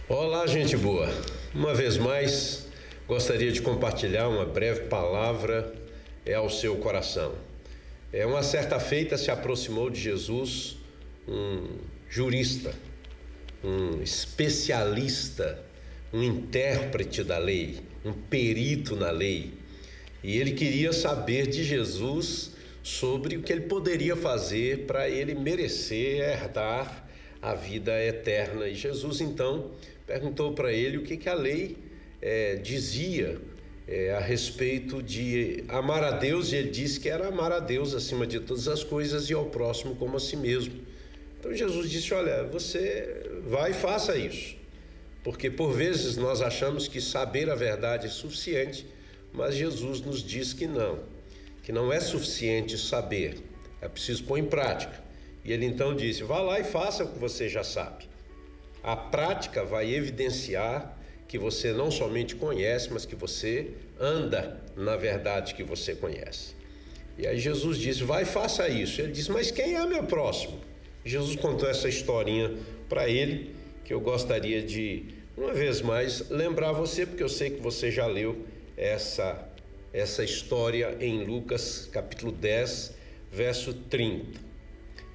Olá, gente boa! Uma vez mais, gostaria de compartilhar uma breve palavra ao seu coração. Uma certa feita se aproximou de Jesus um jurista, um especialista, um intérprete da lei, um perito na lei. E ele queria saber de Jesus sobre o que ele poderia fazer para ele merecer herdar a vida eterna. E Jesus então perguntou para ele o que a lei dizia a respeito de amar a Deus, e ele disse que era amar a Deus acima de todas as coisas e ao próximo como a si mesmo. Então Jesus disse: olha, você vai e faça isso, porque por vezes nós achamos que saber a verdade é suficiente, mas Jesus nos diz que não é suficiente saber, é preciso pôr em prática. E ele então disse: vá lá e faça o que você já sabe. A prática vai evidenciar que você não somente conhece, mas que você anda na verdade que você conhece. E aí Jesus disse: vai e faça isso. Ele disse: mas quem é meu próximo? Jesus contou essa historinha para ele, que eu gostaria de, uma vez mais, lembrar você, porque eu sei que você já leu essa história em Lucas capítulo 10, verso 30.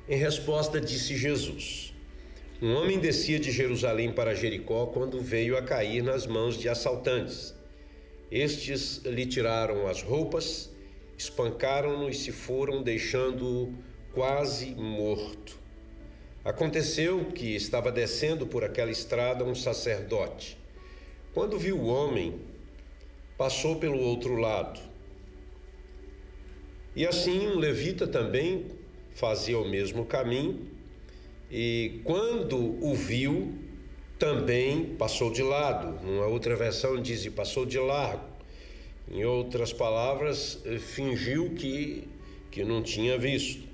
Em resposta, disse Jesus: um homem descia de Jerusalém para Jericó quando veio a cair nas mãos de assaltantes. Estes lhe tiraram as roupas, espancaram-no e se foram, deixando-o quase morto. Aconteceu que estava descendo por aquela estrada um sacerdote. Quando viu o homem, passou pelo outro lado. E assim um levita também fazia o mesmo caminho, e quando o viu, também passou de lado. Numa outra versão diz: passou de largo. Em outras palavras, fingiu que não tinha visto.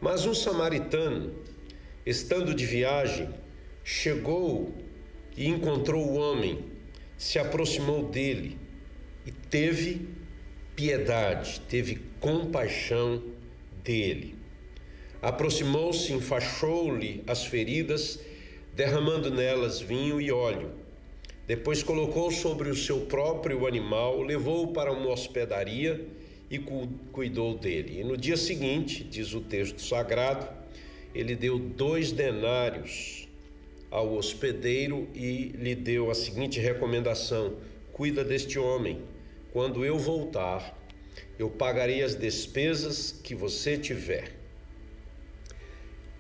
Mas um samaritano, estando de viagem, chegou e encontrou o homem, se aproximou dele e teve piedade, teve compaixão dele. Aproximou-se, enfaixou-lhe as feridas, derramando nelas vinho e óleo. Depois colocou sobre o seu próprio animal, levou-o para uma hospedaria e cuidou dele. E no dia seguinte, diz o texto sagrado, ele deu 2 denários ao hospedeiro e lhe deu a seguinte recomendação: cuida deste homem. Quando eu voltar, eu pagarei as despesas que você tiver.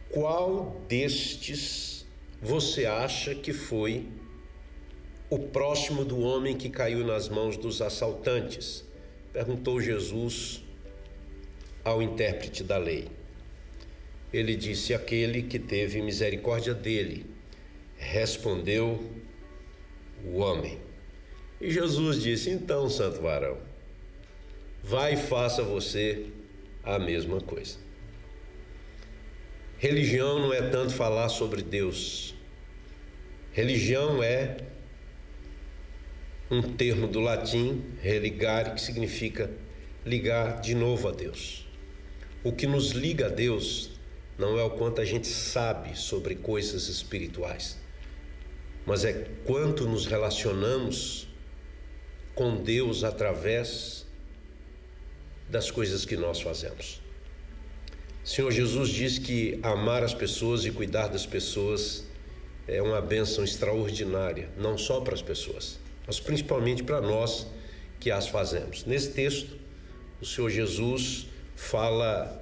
Qual destes você acha que foi o próximo do homem que caiu nas mãos dos assaltantes? Perguntou Jesus ao intérprete da lei. Ele disse: aquele que teve misericórdia dele. Respondeu o homem. E Jesus disse: então, santo varão, vai e faça você a mesma coisa. Religião não é tanto falar sobre Deus. Religião é um termo do latim, religare, que significa ligar de novo a Deus. O que nos liga a Deus não é o quanto a gente sabe sobre coisas espirituais, mas é quanto nos relacionamos com Deus através das coisas que nós fazemos. O Senhor Jesus diz que amar as pessoas e cuidar das pessoas é uma bênção extraordinária, não só para as pessoas, mas principalmente para nós que as fazemos. Nesse texto, o Senhor Jesus fala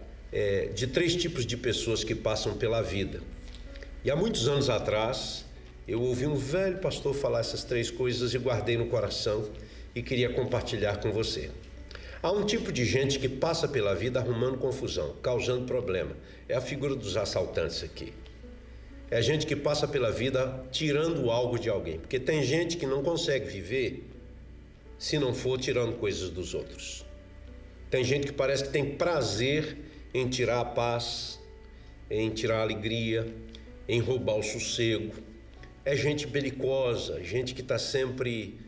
de 3 tipos de pessoas que passam pela vida. E há muitos anos atrás, eu ouvi um velho pastor falar essas 3 coisas e guardei no coração e queria compartilhar com você. Há um tipo de gente que passa pela vida arrumando confusão, causando problema. É a figura dos assaltantes aqui. É a gente que passa pela vida tirando algo de alguém, porque tem gente que não consegue viver se não for tirando coisas dos outros. Tem gente que parece que tem prazer em tirar a paz, em tirar a alegria, em roubar o sossego. É gente belicosa, gente que está sempre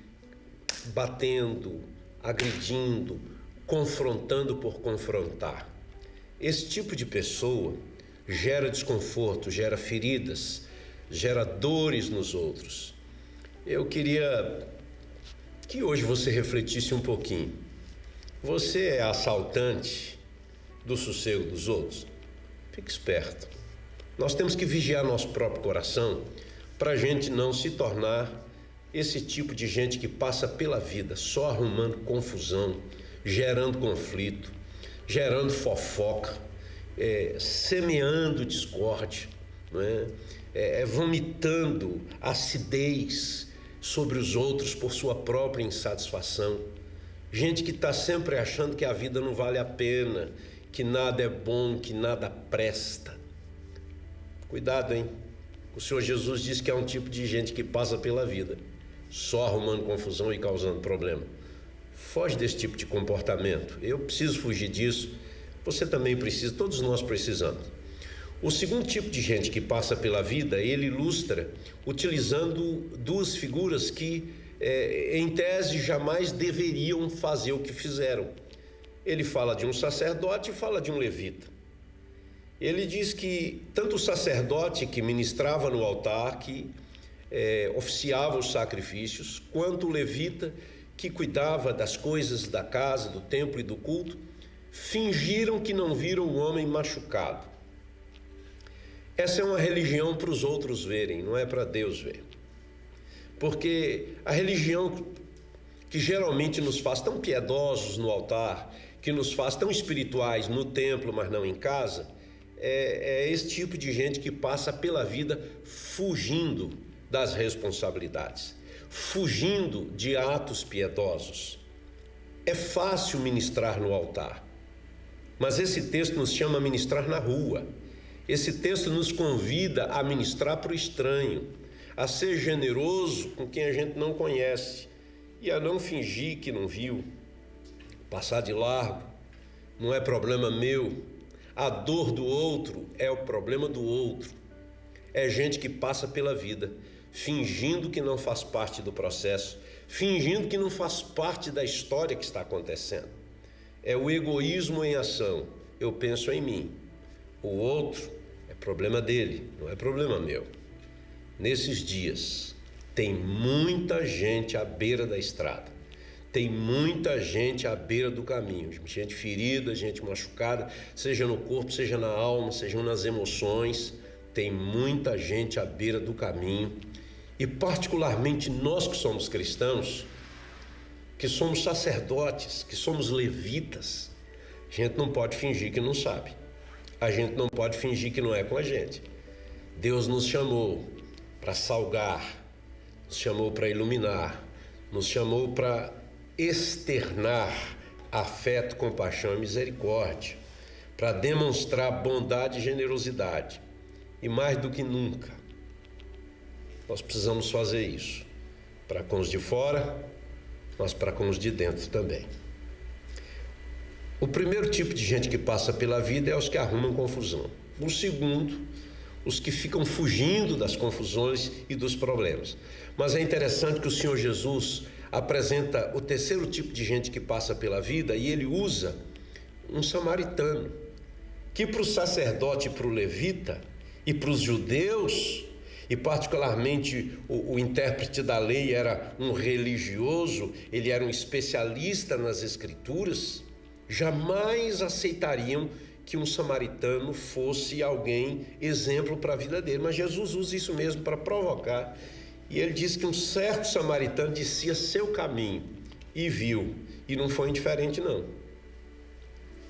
batendo, agredindo, confrontando por confrontar. Esse tipo de pessoa gera desconforto, gera feridas, gera dores nos outros. Eu queria que hoje você refletisse um pouquinho. Você é assaltante do sossego dos outros? Fique esperto. Nós temos que vigiar nosso próprio coração para a gente não se tornar esse tipo de gente que passa pela vida só arrumando confusão, gerando conflito, gerando fofoca, semeando discórdia, não é? Vomitando acidez sobre os outros por sua própria insatisfação. Gente que está sempre achando que a vida não vale a pena, que nada é bom, que nada presta. Cuidado, hein? O Senhor Jesus disse que é um tipo de gente que passa pela vida só arrumando confusão e causando problema. Foge desse tipo de comportamento. Eu preciso fugir disso. Você também precisa, todos nós precisamos. O segundo tipo de gente que passa pela vida, ele ilustra utilizando duas figuras que, em tese, jamais deveriam fazer o que fizeram. Ele fala de um sacerdote e fala de um levita. Ele diz que tanto o sacerdote que ministrava no altar, que oficiava os sacrifícios, quanto o levita que cuidava das coisas da casa, do templo e do culto, fingiram que não viram o homem machucado. Essa é uma religião para os outros verem, não é para Deus ver. Porque a religião que geralmente nos faz tão piedosos no altar, que nos faz tão espirituais no templo, mas não em casa, é esse tipo de gente que passa pela vida fugindo das responsabilidades, fugindo de atos piedosos. É fácil ministrar no altar, mas esse texto nos chama a ministrar na rua. Esse texto nos convida a ministrar para o estranho, a ser generoso com quem a gente não conhece e a não fingir que não viu, passar de largo. Não é problema meu. A dor do outro é o problema do outro. É gente que passa pela vida fingindo que não faz parte do processo, fingindo que não faz parte da história que está acontecendo. É o egoísmo em ação. Eu penso em mim. O outro é problema dele, não é problema meu. Nesses dias, tem muita gente à beira da estrada. Tem muita gente à beira do caminho, gente ferida, gente machucada, seja no corpo, seja na alma, seja nas emoções. Tem muita gente à beira do caminho. E particularmente nós que somos cristãos, que somos sacerdotes, que somos levitas, a gente não pode fingir que não sabe. A gente não pode fingir que não é com a gente. Deus nos chamou para salgar, nos chamou para iluminar, nos chamou para externar afeto, compaixão e misericórdia, para demonstrar bondade e generosidade. E mais do que nunca, nós precisamos fazer isso, para com os de fora, mas para com os de dentro também. O primeiro tipo de gente que passa pela vida é os que arrumam confusão. O segundo, os que ficam fugindo das confusões e dos problemas. Mas é interessante que o Senhor Jesus apresenta o terceiro tipo de gente que passa pela vida e ele usa um samaritano, que para o sacerdote e para o levita e para os judeus, e particularmente o intérprete da lei era um religioso, ele era um especialista nas escrituras, jamais aceitariam que um samaritano fosse alguém exemplo para a vida dele. Mas Jesus usa isso mesmo para provocar. E ele diz que um certo samaritano descia seu caminho e viu, e não foi indiferente não.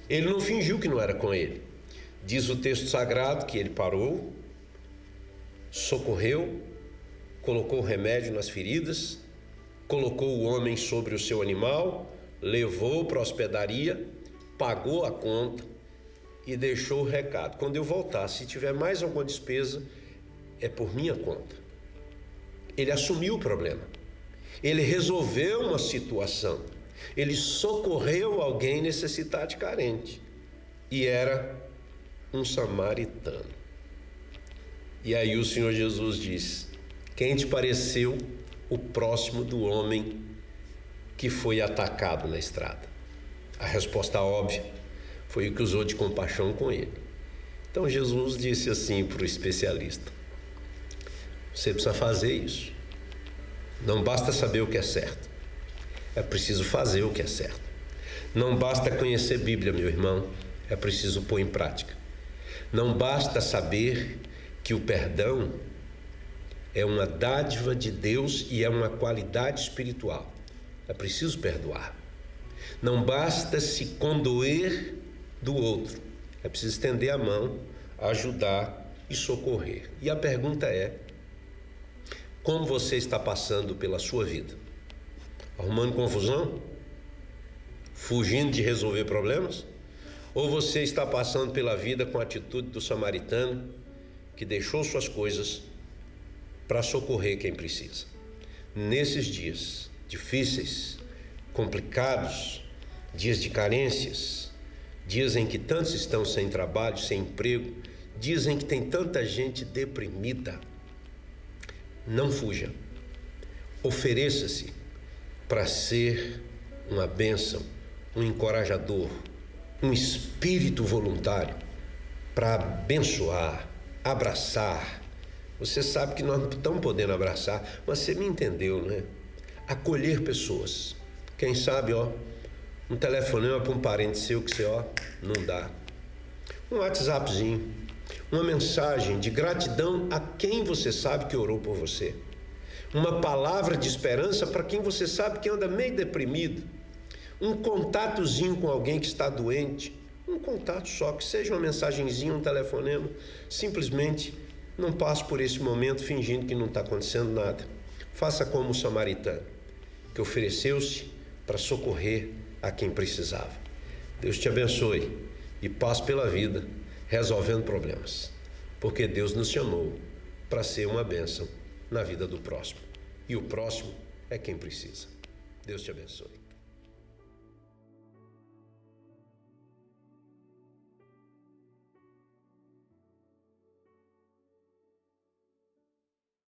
Ele não fingiu que não era com ele. Diz o texto sagrado que ele parou, socorreu, colocou remédio nas feridas, colocou o homem sobre o seu animal, levou para a hospedaria, pagou a conta e deixou o recado: quando eu voltar, se tiver mais alguma despesa, é por minha conta. Ele assumiu o problema, ele resolveu uma situação, ele socorreu alguém necessitado e carente, e era um samaritano. E aí o Senhor Jesus disse: quem te pareceu o próximo do homem que foi atacado na estrada? A resposta óbvia foi o que usou de compaixão com ele. Então Jesus disse assim para o especialista: Você precisa fazer isso. Não basta saber o que é certo, é preciso fazer o que é certo. Não basta conhecer Bíblia, meu irmão, é preciso pôr em prática. Não basta saber que o perdão é uma dádiva de Deus e é uma qualidade espiritual. É preciso perdoar. Não basta se condoer do outro, é preciso estender a mão, ajudar e socorrer. E a pergunta é: como você está passando pela sua vida? Arrumando confusão? Fugindo de resolver problemas? Ou você está passando pela vida com a atitude do samaritano que deixou suas coisas para socorrer quem precisa? Nesses dias difíceis, complicados, dias de carências, dias em que tantos estão sem trabalho, sem emprego, dias em que tem tanta gente deprimida, não fuja. Ofereça-se para ser uma bênção, um encorajador, um espírito voluntário para abençoar, abraçar. Você sabe que nós não estamos podendo abraçar, mas você me entendeu, não é? Acolher pessoas. Quem sabe, um telefonema para um parente seu que você, não dá. Um WhatsAppzinho, uma mensagem de gratidão a quem você sabe que orou por você. Uma palavra de esperança para quem você sabe que anda meio deprimido. Um contatozinho com alguém que está doente. Um contato só, que seja uma mensagenzinha, um telefonema. Simplesmente não passe por esse momento fingindo que não está acontecendo nada. Faça como o samaritano, que ofereceu-se para socorrer a quem precisava. Deus te abençoe e passe pela vida resolvendo problemas, porque Deus nos chamou para ser uma bênção na vida do próximo, e o próximo é quem precisa. Deus te abençoe.